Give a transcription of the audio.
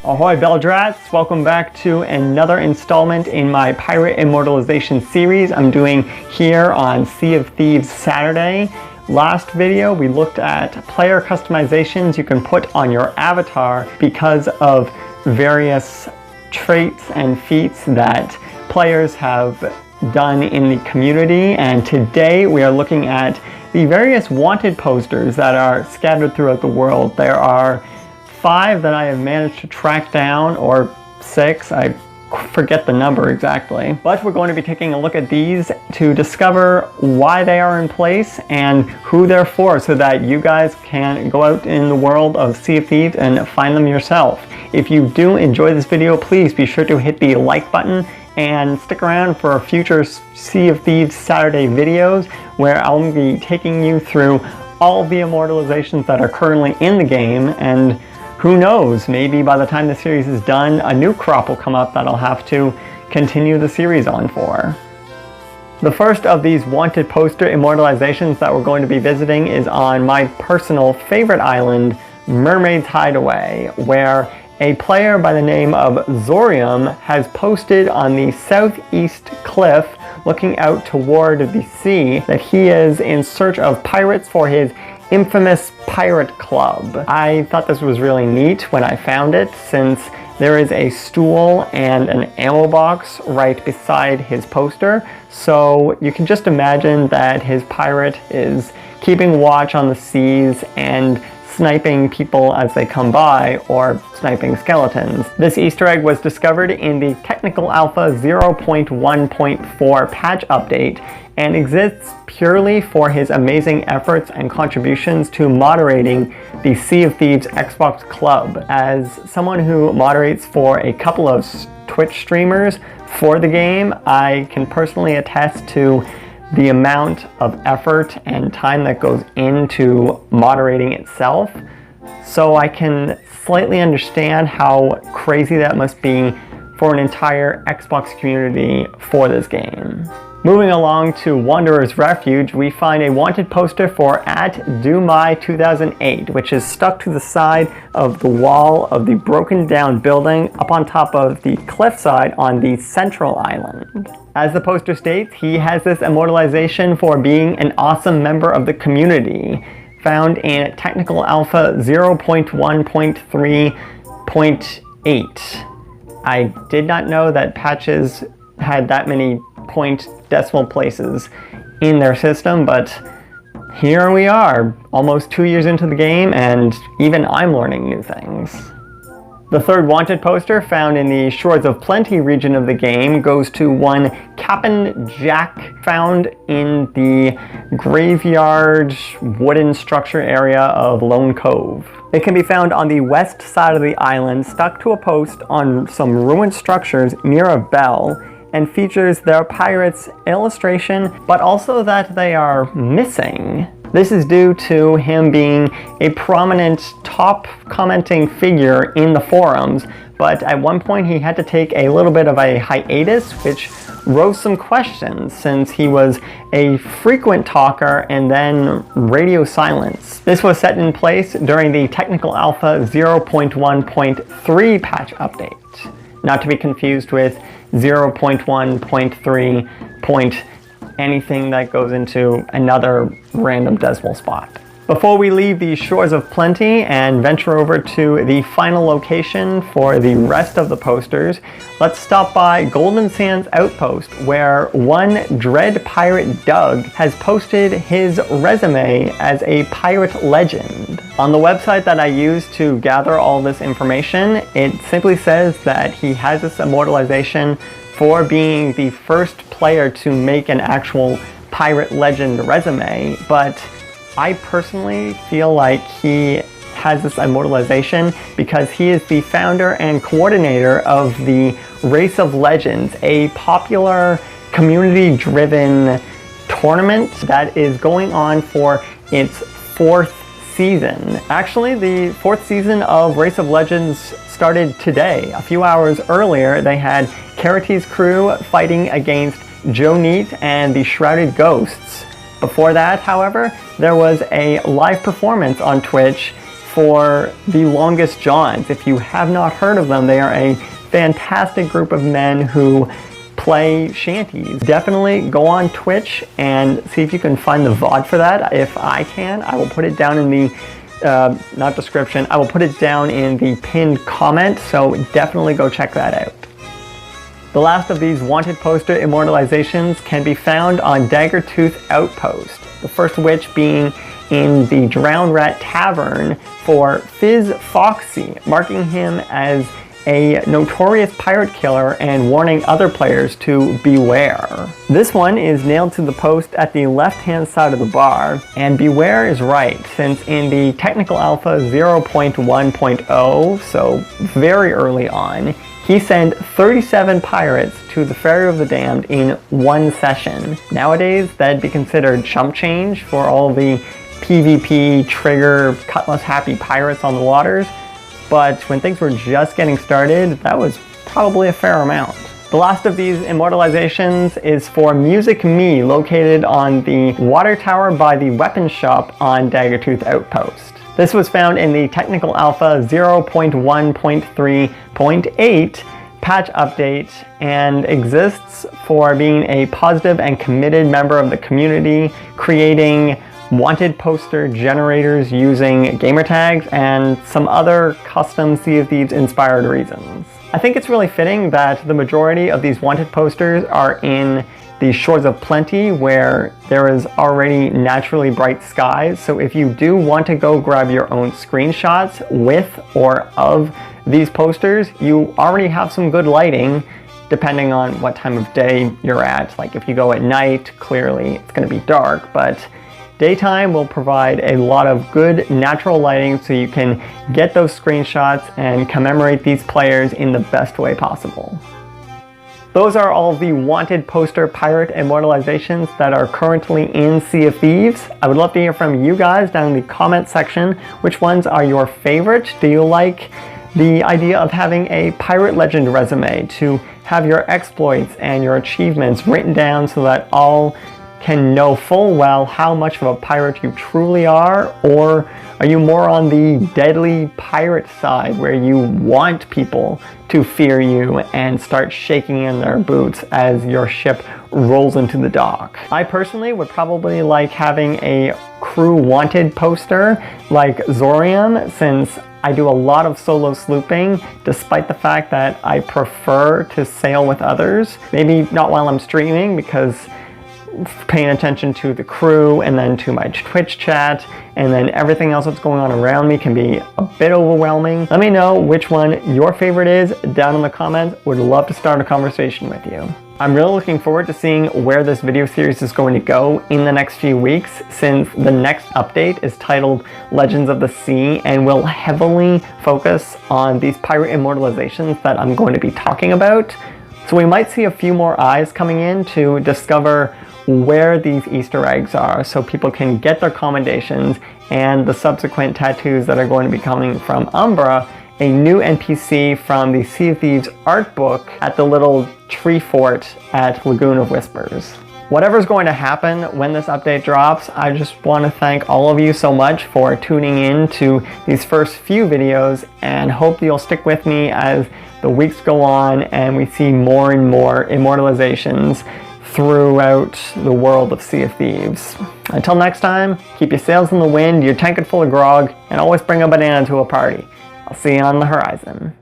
Ahoy Beldrats, welcome back to another installment in my pirate immortalization series I'm doing here on Sea of Thieves Saturday. Last video we looked at player customizations you can put on your avatar because of various traits and feats that players have done in the community, and today we are looking at the various wanted posters that are scattered throughout the world. There are 5 that I have managed to track down, or 6, I forget the number exactly. But we're going to be taking a look at these to discover why they are in place and who they're for, so that you guys can go out in the world of Sea of Thieves and find them yourself. If you do enjoy this video, please be sure to hit the like button and stick around for future Sea of Thieves Saturday videos where I'll be taking you through all the immortalizations that are currently in the game, and who knows, maybe by the time the series is done, a new crop will come up that I'll have to continue the series on for. The first of these wanted poster immortalizations that we're going to be visiting is on my personal favorite island, Mermaid's Hideaway, where a player by the name of Zorium has posted on the southeast cliff looking out toward the sea that he is in search of pirates for his infamous pirate club. I thought this was really neat when I found it, since there is a stool and an ammo box right beside his poster, so you can just imagine that his pirate is keeping watch on the seas and sniping people as they come by, or sniping skeletons. This Easter egg was discovered in the Technical Alpha 0.1.4 patch update and exists purely for his amazing efforts and contributions to moderating the Sea of Thieves Xbox Club. As someone who moderates for a couple of Twitch streamers for the game, I can personally attest to the amount of effort and time that goes into moderating itself, so I can slightly understand how crazy that must be for an entire Xbox community for this game. Moving along to Wanderer's Refuge, we find a wanted poster for @DoMai2008, which is stuck to the side of the wall of the broken down building up on top of the cliffside on the central island. As the poster states, he has this immortalization for being an awesome member of the community, found in Technical Alpha 0.1.3.8. I did not know that patches had that many point decimal places in their system, but here we are, almost 2 years into the game, and even I'm learning new things. The third wanted poster, found in the Shores of Plenty region of the game, goes to one Captain Jack, found in the graveyard wooden structure area of Lone Cove. It can be found on the west side of the island, stuck to a post on some ruined structures near a bell, and features their pirates illustration, but also that they are missing. This is due to him being a prominent top commenting figure in the forums, but at one point he had to take a little bit of a hiatus, which rose some questions since he was a frequent talker and then radio silence. This was set in place during the Technical Alpha 0.1.3 patch update, not to be confused with 0.1.3. anything that goes into another random decimal spot. Before we leave the Shores of Plenty and venture over to the final location for the rest of the posters, let's stop by Golden Sands Outpost, where one Dread Pirate Doug has posted his resume as a pirate legend. On the website that I used to gather all this information, it simply says that he has this immortalization for being the first player to make an actual pirate legend resume, but I personally feel like he has this immortalization because he is the founder and coordinator of the Race of Legends, a popular community-driven tournament that is going on for its 4th season. Actually, the 4th season of Race of Legends started today. A few hours earlier, they had Karate's crew fighting against Joe Neat and the Shrouded Ghosts. Before that, however, there was a live performance on Twitch for the Longest Johns. If you have not heard of them, they are a fantastic group of men who play shanties. Definitely go on Twitch and see if you can find the VOD for that. If I can, I will put it down in the, not description, I will put it down in the pinned comment, so definitely go check that out. The last of these wanted poster immortalizations can be found on Daggertooth Outpost, the first of which being in the Drowned Rat Tavern for Fizz Foxy, marking him as a notorious pirate killer and warning other players to beware. This one is nailed to the post at the left-hand side of the bar, and beware is right, since in the technical alpha 0.1.0, so very early on, he sent 37 pirates to the Ferry of the Damned in one session. Nowadays, that'd be considered chump change for all the PvP, trigger, cutlass happy pirates on the waters, but when things were just getting started, that was probably a fair amount. The last of these immortalizations is for Music Me, located on the water tower by the weapons shop on Daggertooth Outpost. This was found in the technical alpha 0.1.3.8 patch update and exists for being a positive and committed member of the community, creating wanted poster generators using gamer tags and some other custom Sea of Thieves inspired reasons. I think it's really fitting that the majority of these wanted posters are in the Shores of Plenty, where there is already naturally bright skies. So if you do want to go grab your own screenshots with or of these posters, you already have some good lighting depending on what time of day you're at. Like if you go at night, clearly it's going to be dark, but daytime will provide a lot of good natural lighting so you can get those screenshots and commemorate these players in the best way possible. Those are all the wanted poster pirate immortalizations that are currently in Sea of Thieves. I would love to hear from you guys down in the comment section. Which ones are your favorite? Do you like the idea of having a pirate legend resume to have your exploits and your achievements written down so that all can know full well how much of a pirate you truly are? Or are you more on the deadly pirate side where you want people to fear you and start shaking in their boots as your ship rolls into the dock? I personally would probably like having a crew wanted poster like Zorium, since I do a lot of solo slooping, despite the fact that I prefer to sail with others. Maybe not while I'm streaming, because paying attention to the crew and then to my Twitch chat and then everything else that's going on around me can be a bit overwhelming. Let me know which one your favorite is down in the comments. Would love to start a conversation with you. I'm really looking forward to seeing where this video series is going to go in the next few weeks, since the next update is titled Legends of the Sea and will heavily focus on these pirate immortalizations that I'm going to be talking about. So we might see a few more eyes coming in to discover where these Easter eggs are so people can get their commendations and the subsequent tattoos that are going to be coming from Umbra, a new NPC from the Sea of Thieves art book at the little tree fort at Lagoon of Whispers. Whatever's going to happen when this update drops, I just want to thank all of you so much for tuning in to these first few videos, and hope you'll stick with me as the weeks go on and we see more and more immortalizations throughout the world of Sea of Thieves. Until next time, keep your sails in the wind, your tankard full of grog, and always bring a banana to a party. I'll see you on the horizon.